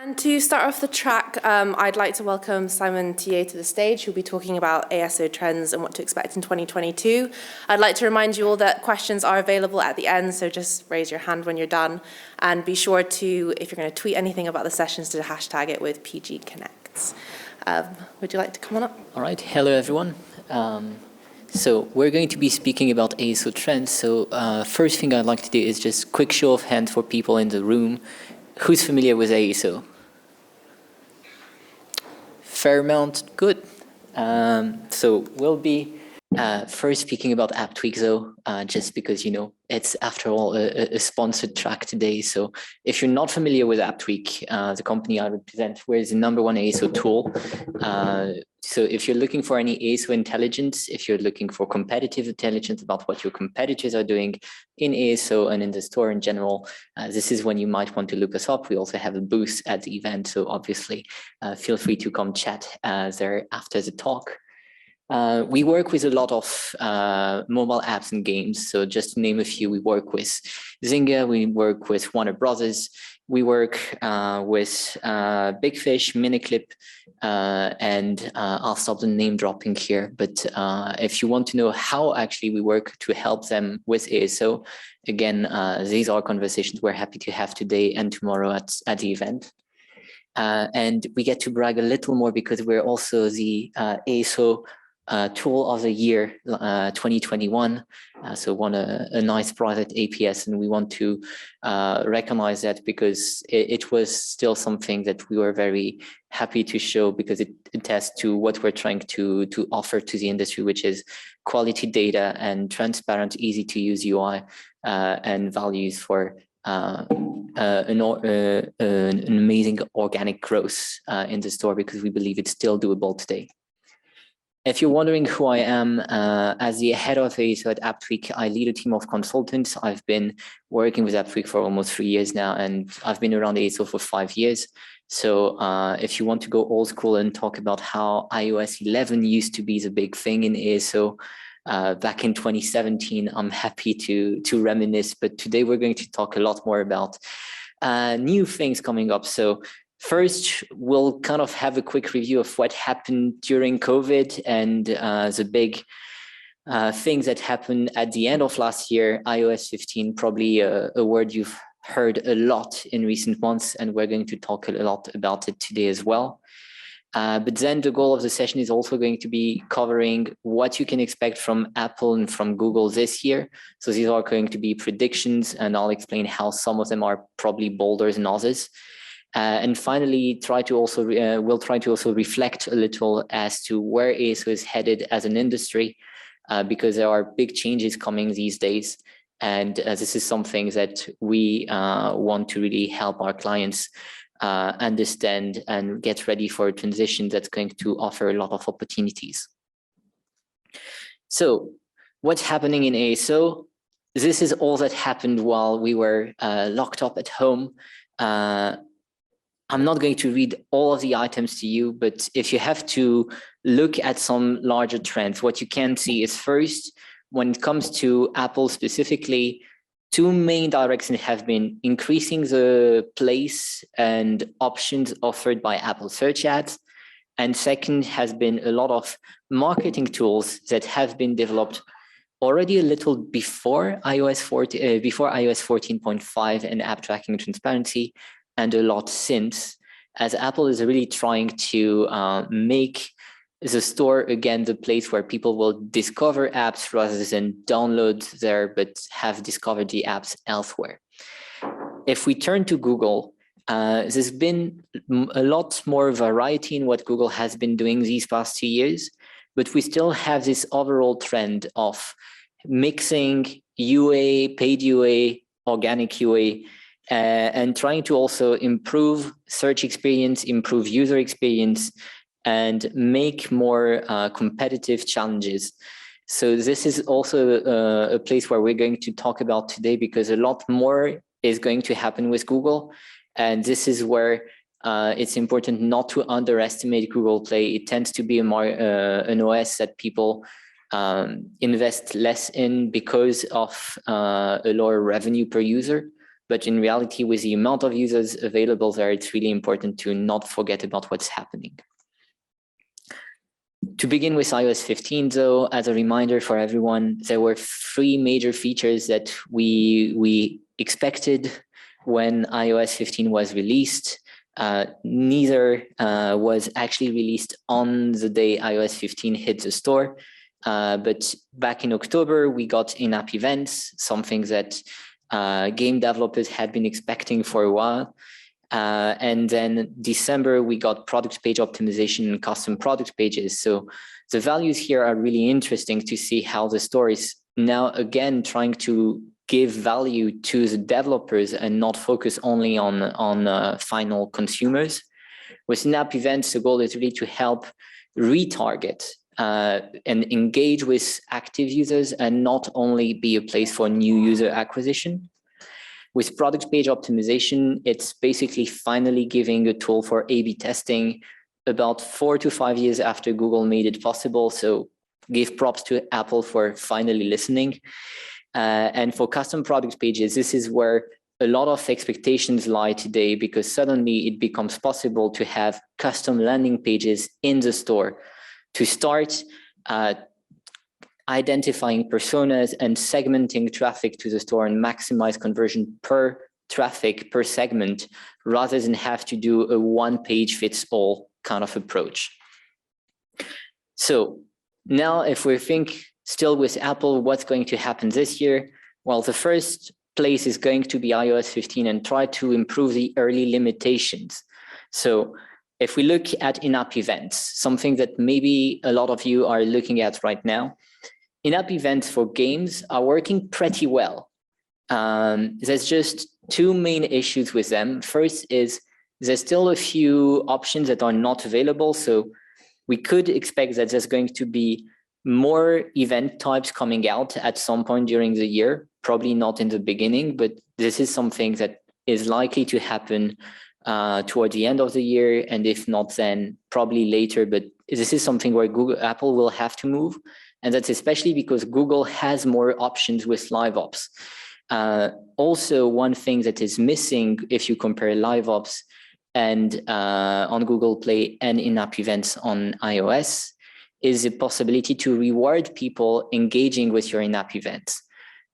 And to start off the track, I'd like to welcome Simon Thillay to the stage, who'll be talking about ASO Trends and what to expect in 2022. I'd like to remind you all that questions are available at the end, so just raise your hand when you're done. And be sure to, if you're going to tweet anything about the sessions, to hashtag it with PG Connects. Would you like to come on up? All right. Hello, everyone. So we're going to be speaking about ASO Trends. So first thing I'd like to do is just quick show of hands for people in the room. Who's familiar with ASO? Fair amount, good. So we'll be first speaking about AppTweak though, just because, you know, it's after all a sponsored track today. So if you're not familiar with AppTweak, the company I represent, we're the #1 ASO tool. So if you're looking for any ASO intelligence, if you're looking for competitive intelligence about what your competitors are doing in ASO and in the store in general, this is when you might want to look us up. We also have a booth at the event. So obviously feel free to come chat there after the talk. We work with a lot of mobile apps and games. So just to name a few, we work with Zynga, we work with Warner Brothers, we work with Big Fish, Miniclip, and I'll stop the name dropping here. But if you want to know how actually we work to help them with ASO, again, these are conversations we're happy to have today and tomorrow at the event. And we get to brag a little more because we're also the ASO Tool of the Year 2021. So won a nice private APS, and we want to recognize that because it was still something that we were very happy to show because it attests to what we're trying to offer to the industry, which is quality data and transparent, easy to use UI and values for an amazing organic growth in the store, because we believe it's still doable today. If you're wondering who I am, as the head of ASO at AppTweak, I lead a team of consultants. I've been working with AppTweak for almost 3 years now, and I've been around ASO for 5 years. So if you want to go old school and talk about how iOS 11 used to be the big thing in ASO back in 2017, I'm happy to reminisce. But today we're going to talk a lot more about new things coming up. So first, we'll kind of have a quick review of what happened during COVID and the big things that happened at the end of last year. iOS 15, probably a word you've heard a lot in recent months, and we're going to talk a lot about it today as well. But then the goal of the session is also going to be covering what you can expect from Apple and from Google this year. So these are going to be predictions, and I'll explain how some of them are probably bolder than others. And finally, we'll try to also reflect a little as to where ASO is headed as an industry, because there are big changes coming these days. And this is something that we want to really help our clients understand and get ready for a transition that's going to offer a lot of opportunities. So what's happening in ASO? This is all that happened while we were locked up at home. I'm not going to read all of the items to you, but if you have to look at some larger trends, what you can see is first, when it comes to Apple specifically, two main directions have been increasing the place and options offered by Apple search ads. And second has been a lot of marketing tools that have been developed already a little before iOS 14.5 and app tracking transparency, and a lot since, as Apple is really trying to make the store again the place where people will discover apps rather than download there, but have discovered the apps elsewhere. If we turn to Google, there's been a lot more variety in what Google has been doing these past 2 years, but we still have this overall trend of mixing UA, paid UA, organic UA, and trying to also improve search experience, improve user experience, and make more competitive challenges. So this is also a place where we're going to talk about today, because a lot more is going to happen with Google. And this is where it's important not to underestimate Google Play. It tends to be an OS that people invest less in because of a lower revenue per user. But in reality, with the amount of users available there, it's really important to not forget about what's happening. To begin with iOS 15, though, as a reminder for everyone, there were 3 major features that we expected when iOS 15 was released. Neither was actually released on the day iOS 15 hit the store. But back in October, we got in-app events, something that game developers had been expecting for a while. And then December, we got product page optimization and custom product pages. So the values here are really interesting to see how the store is now again trying to give value to the developers and not focus only on final consumers. With in-app events, the goal is really to help retarget and engage with active users and not only be a place for new user acquisition. With product page optimization, it's basically finally giving a tool for A/B testing about 4 to 5 years after Google made it possible. So give props to Apple for finally listening. And for custom product pages, this is where a lot of expectations lie today, because suddenly it becomes possible to have custom landing pages in the store to start identifying personas and segmenting traffic to the store and maximize conversion per traffic per segment, rather than have to do a one-page-fits-all kind of approach. So now if we think still with Apple, what's going to happen this year? Well, the first place is going to be iOS 15 and try to improve the early limitations. So if we look at in-app events, something that maybe a lot of you are looking at right now, in-app events for games are working pretty well. There's just 2 main issues with them. First is there's still a few options that are not available. So we could expect that there's going to be more event types coming out at some point during the year, probably not in the beginning, but this is something that is likely to happen toward the end of the year. And if not, then probably later. But this is something where Apple will have to move. And that's especially because Google has more options with live ops. Also, one thing that is missing if you compare live ops and on Google Play and in-app events on iOS is the possibility to reward people engaging with your in-app events.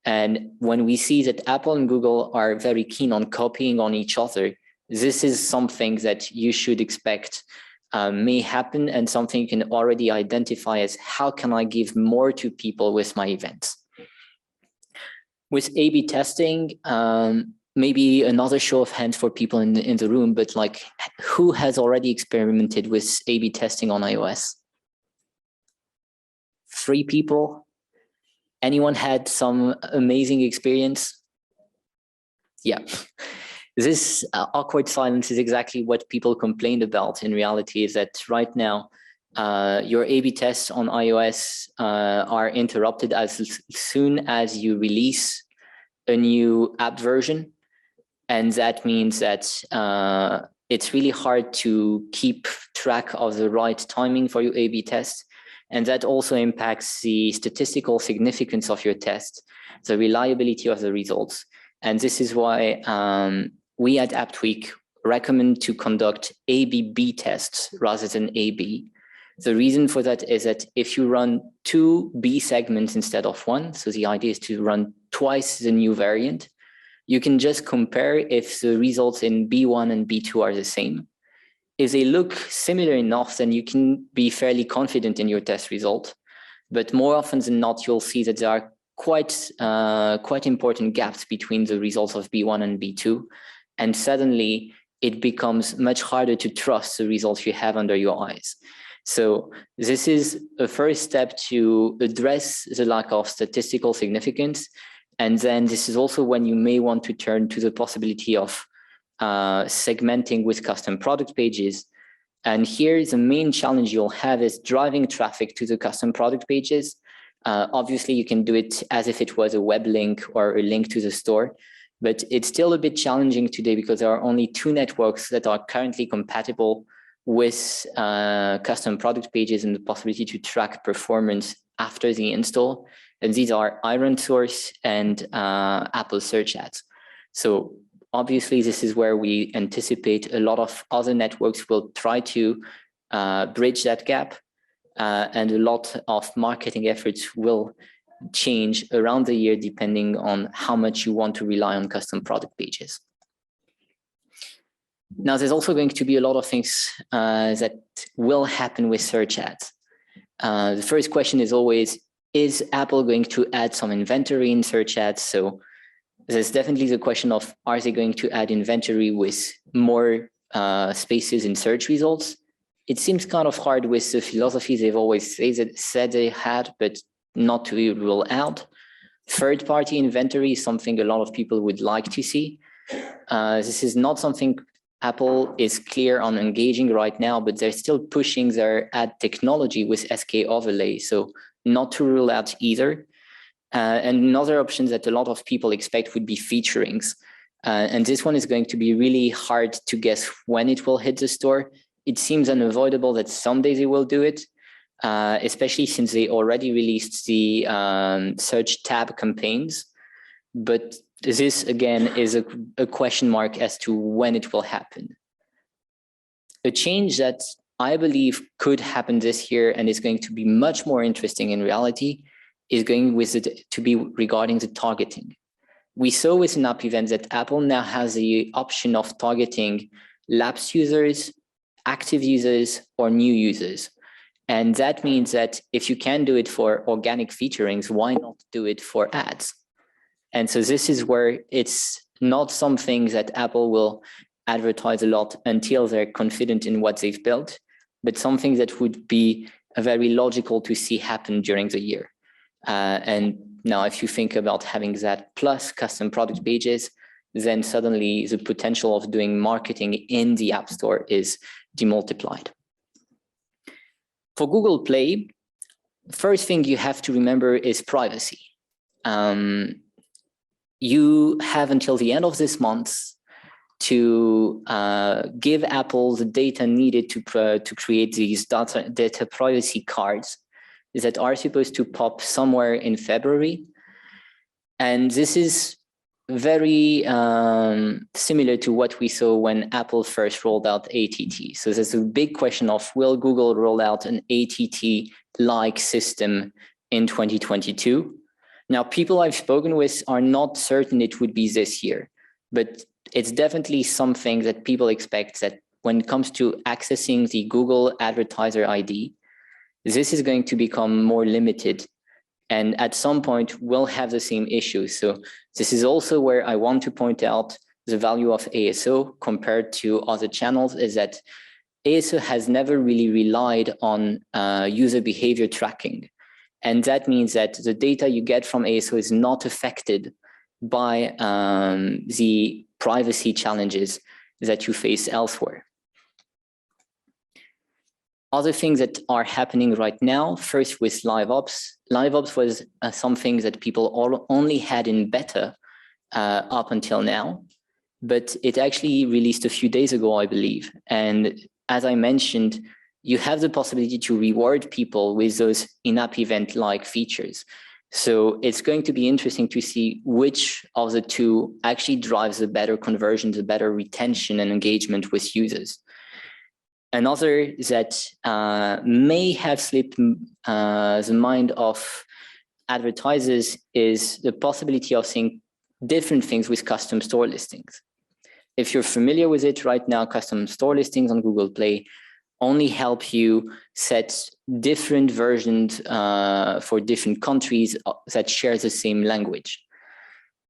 And when we see that Apple and Google are very keen on copying on each other, this is something that you should expect may happen, and something you can already identify as how can I give more to people with my events. With A/B testing, maybe another show of hands for people in the room, but like who has already experimented with A/B testing on iOS? 3 people. Anyone had some amazing experience? Yeah. This awkward silence is exactly what people complained about. In reality, is that right now, your A/B tests on iOS are interrupted as soon as you release a new app version. And that means that it's really hard to keep track of the right timing for your A/B test. And that also impacts the statistical significance of your test, the reliability of the results. And this is why we at AppTweak recommend to conduct A/B/B tests rather than A/B. The reason for that is that if you run 2 B segments instead of 1, so the idea is to run twice the new variant, you can just compare if the results in B1 and B2 are the same. If they look similar enough, then you can be fairly confident in your test result. But more often than not, you'll see that there are quite important gaps between the results of B1 and B2. And suddenly it becomes much harder to trust the results you have under your eyes. So this is a first step to address the lack of statistical significance. And then this is also when you may want to turn to the possibility of segmenting with custom product pages. And here the main challenge you'll have is driving traffic to the custom product pages. Obviously, you can do it as if it was a web link or a link to the store, but it's still a bit challenging today because there are only 2 networks that are currently compatible with custom product pages and the possibility to track performance after the install. And these are ironSource and Apple Search Ads. So Obviously, this is where we anticipate a lot of other networks will try to bridge that gap, and a lot of marketing efforts will change around the year depending on how much you want to rely on custom product pages. Now, there's also going to be a lot of things that will happen with search ads. The first question is always, is Apple going to add some inventory in search ads? So there's definitely the question of, are they going to add inventory with more spaces in search results? It seems kind of hard with the philosophy they've always said they had, but not to rule out. Third-party inventory is something a lot of people would like to see. This is not something Apple is clear on engaging right now, but they're still pushing their ad technology with SK overlay, so not to rule out either. And another option that a lot of people expect would be featurings. And this one is going to be really hard to guess when it will hit the store. It seems unavoidable that someday they will do it, especially since they already released the search tab campaigns. But this, again, is a question mark as to when it will happen. A change that I believe could happen this year and is going to be much more interesting in reality is going with it to be regarding the targeting. We saw with an app event that Apple now has the option of targeting lapsed users, active users, or new users. And that means that if you can do it for organic featurings, why not do it for ads? And so this is where it's not something that Apple will advertise a lot until they're confident in what they've built, but something that would be very logical to see happen during the year. And now if you think about having that plus custom product pages, then suddenly the potential of doing marketing in the App Store is demultiplied. For Google Play, first thing you have to remember is privacy. You have until the end of this month to give Apple the data needed to create these data privacy cards that are supposed to pop somewhere in February. And this is very similar to what we saw when Apple first rolled out ATT. So there's a big question of, will Google roll out an ATT-like system in 2022? Now, people I've spoken with are not certain it would be this year, but it's definitely something that people expect, that when it comes to accessing the Google Advertiser ID, this is going to become more limited. And at some point, we'll have the same issue. So this is also where I want to point out the value of ASO compared to other channels, is that ASO has never really relied on user behavior tracking. And that means that the data you get from ASO is not affected by the privacy challenges that you face elsewhere. Other things that are happening right now, first with LiveOps. LiveOps was something that people only had in beta up until now, but it actually released a few days ago, I believe. And as I mentioned, you have the possibility to reward people with those in-app event-like features. So it's going to be interesting to see which of the two actually drives the better conversion, the better retention and engagement with users. Another that may have slipped the mind of advertisers is the possibility of seeing different things with custom store listings. If you're familiar with it right now, custom store listings on Google Play only help you set different versions for different countries that share the same language.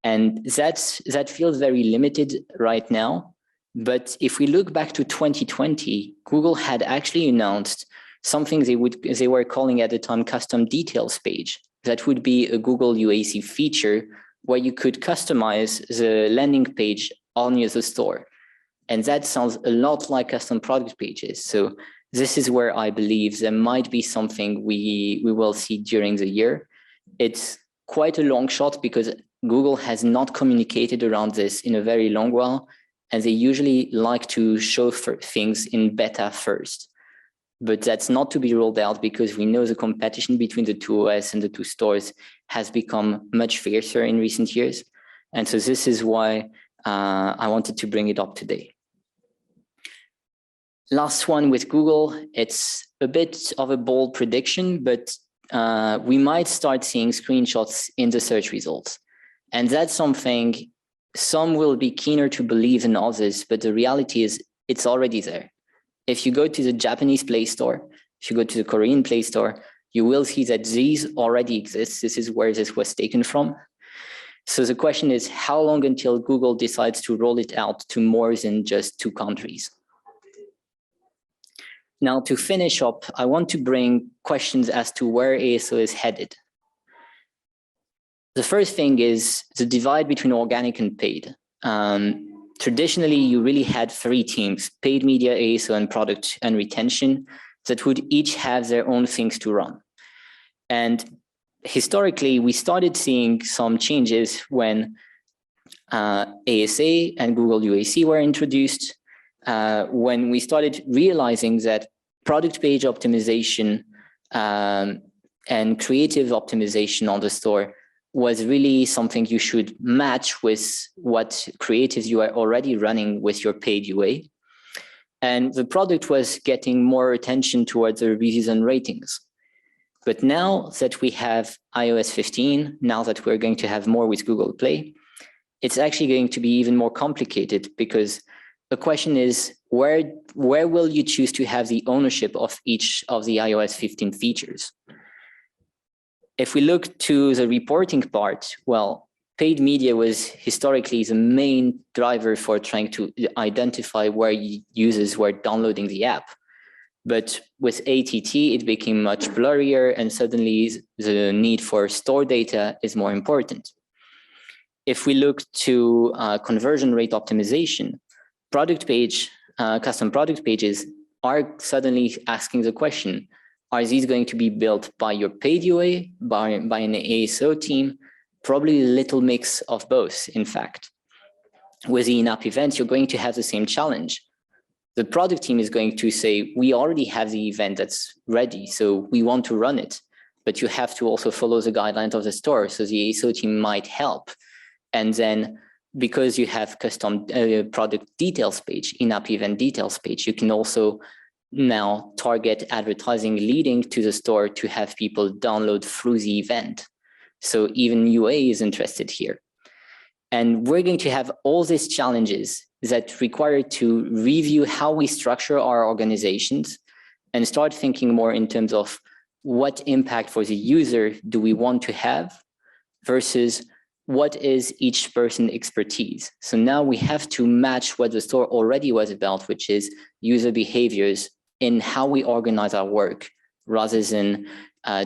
And that feels very limited right now. But if we look back to 2020, Google had actually announced something they were calling at the time custom details page. That would be a Google UAC feature where you could customize the landing page on your store. And that sounds a lot like custom product pages. So this is where I believe there might be something we will see during the year. It's quite a long shot because Google has not communicated around this in a very long while. And they usually like to show things in beta first. But that's not to be ruled out because we know the competition between the two OS and the two stores has become much fiercer in recent years. And so this is why I wanted to bring it up today. Last one with Google, it's a bit of a bold prediction, but we might start seeing screenshots in the search results. And that's something some will be keener to believe than others, but the reality is it's already there. If you go to the Japanese Play Store, if you go to the Korean Play Store, you will see that these already exist. This is where this was taken from. So the question is, how long until Google decides to roll it out to more than just 2 countries? Now, to finish up, I want to bring questions as to where ASO is headed. The first thing is the divide between organic and paid. Traditionally, you really had 3 teams, paid media, ASO, and product and retention, that would each have their own things to run. And historically, we started seeing some changes when ASA and Google UAC were introduced, when we started realizing that product page optimization and creative optimization on the store was really something you should match with what creatives you are already running with your paid UA. And the product was getting more attention towards the reviews and ratings. But now that we have iOS 15, now that we're going to have more with Google Play, it's actually going to be even more complicated, because the question is, where will you choose to have the ownership of each of the iOS 15 features? If we look to the reporting part, well, paid media was historically the main driver for trying to identify where users were downloading the app. But with ATT, it became much blurrier, and suddenly the need for store data is more important. If we look to conversion rate optimization, custom product pages are suddenly asking the question, are these going to be built by your paid UA, by an ASO team? Probably a little mix of both, in fact. With the in-app events, you're going to have the same challenge. The product team is going to say, we already have the event that's ready, so we want to run it, but you have to also follow the guidelines of the store, so the ASO team might help. And then because you have custom product details page, in-app event details page, you can also now target advertising leading to the store to have people download through the event. So even UA is interested here. And we're going to have all these challenges that require to review how we structure our organizations and start thinking more in terms of what impact for the user do we want to have versus what is each person's expertise. So now we have to match what the store already was about, which is user behaviors in how we organize our work, rather than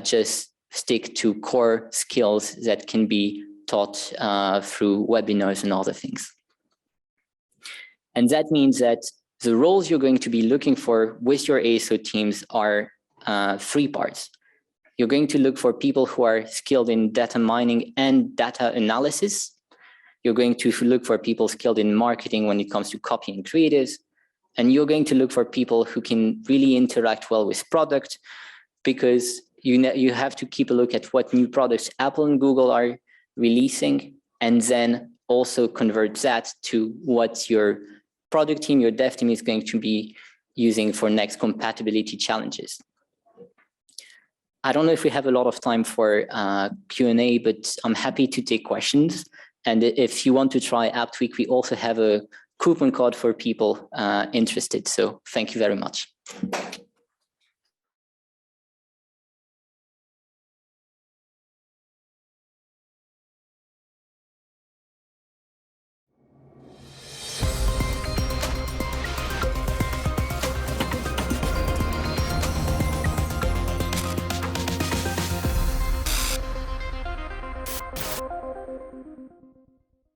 just stick to core skills that can be taught through webinars and other things. And that means that the roles you're going to be looking for with your ASO teams are 3 parts. You're going to look for people who are skilled in data mining and data analysis. You're going to look for people skilled in marketing when it comes to copy and creatives. And you're going to look for people who can really interact well with product, because you have to keep a look at what new products Apple and Google are releasing, and then also convert that to what your product team, your dev team is going to be using for next compatibility challenges. I don't know if we have a lot of time for Q&A, but I'm happy to take questions. And if you want to try AppTweak, we also have a coupon code for people interested. So thank you very much.